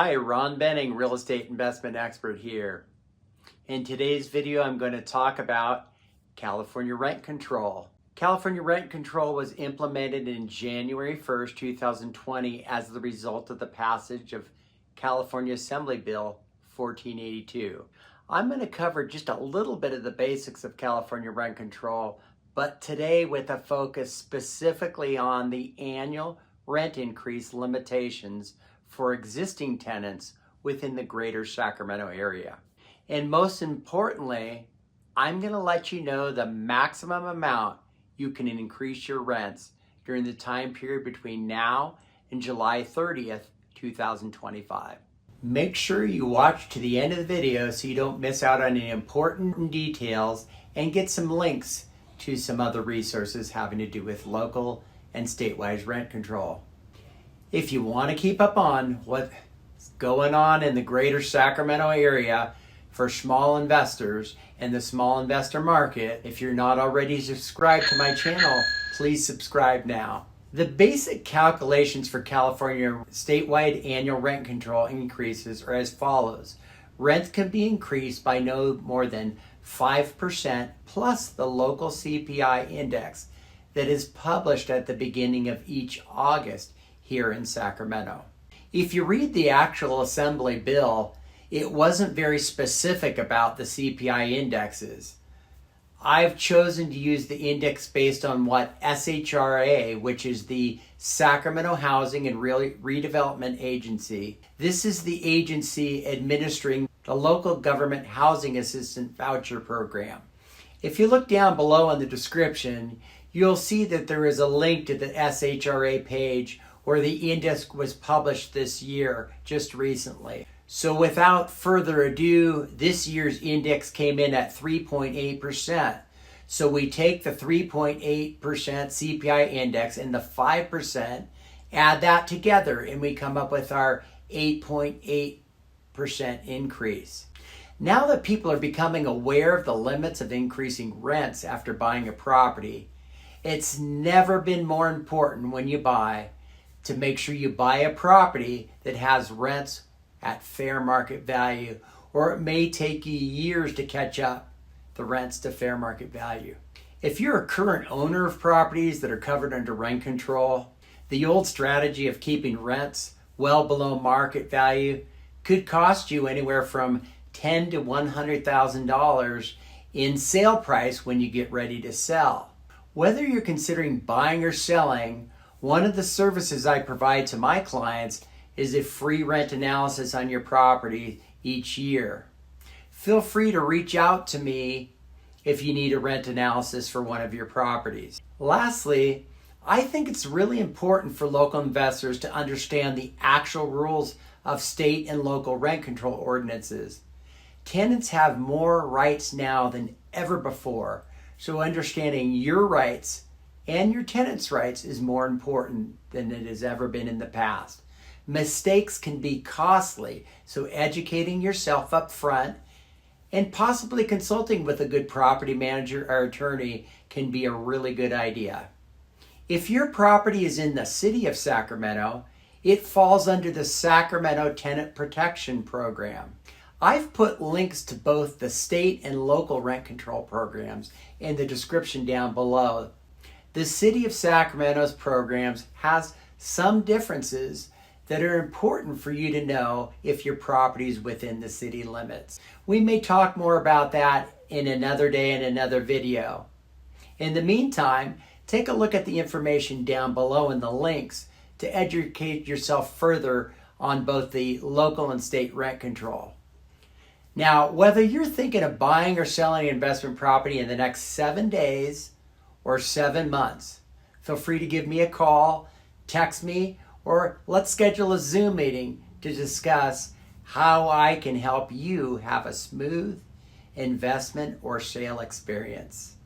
Hi, Ron Benning, real estate investment expert here. In today's video, I'm going to talk about California rent control. California rent control was implemented in January 1st, 2020 as the result of the passage of California Assembly Bill 1482. I'm going to cover just a little bit of the basics of California rent control, but today with a focus specifically on the annual rent increase limitations for existing tenants within the greater Sacramento area. And most importantly, I'm going to let you know the maximum amount you can increase your rents during the time period between now and July 30th, 2025. Make sure you watch to the end of the video so you don't miss out on any important details and get some links to some other resources having to do with local and statewide rent control. If you want to keep up on what's going on in the greater Sacramento area for small investors and the small investor market, if you're not already subscribed to my channel, please subscribe now. The basic calculations for California statewide annual rent control increases are as follows. Rents can be increased by no more than 5% plus the local CPI index that is published at the beginning of each August here in Sacramento. If you read the actual Assembly bill, it wasn't very specific about the CPI indexes. I've chosen to use the index based on what SHRA, which is the Sacramento Housing and Redevelopment Agency. This is the agency administering the local government housing assistance voucher program. If you look down below in the description, you'll see that there is a link to the SHRA page where the index was published this year, just recently. So without further ado, this year's index came in at 3.8%. So we take the 3.8% CPI index and the 5%, add that together, and we come up with our 8.8% increase. Now that people are becoming aware of the limits of increasing rents after buying a property, it's never been more important when you buy to make sure you buy a property that has rents at fair market value, or it may take you years to catch up the rents to fair market value. If you're a current owner of properties that are covered under rent control, the old strategy of keeping rents well below market value could cost you anywhere from $10,000 to $100,000 in sale price when you get ready to sell. Whether you're considering buying or selling, one of the services I provide to my clients is a free rent analysis on your property each year. Feel free to reach out to me if you need a rent analysis for one of your properties. Lastly, I think it's really important for local investors to understand the actual rules of state and local rent control ordinances. Tenants have more rights now than ever before, so understanding your rights and your tenants' rights is more important than it has ever been in the past. Mistakes can be costly, so educating yourself up front and possibly consulting with a good property manager or attorney can be a really good idea. If your property is in the city of Sacramento, it falls under the Sacramento Tenant Protection Program. I've put links to both the state and local rent control programs in the description down below. The City of Sacramento's programs has some differences that are important for you to know if your property is within the city limits. We may talk more about that in another day in another video. In the meantime, take a look at the information down below in the links to educate yourself further on both the local and state rent control. Now, whether you're thinking of buying or selling an investment property in the next 7 days or 7 months, feel free to give me a call, text me, or let's schedule a Zoom meeting to discuss how I can help you have a smooth investment or sale experience.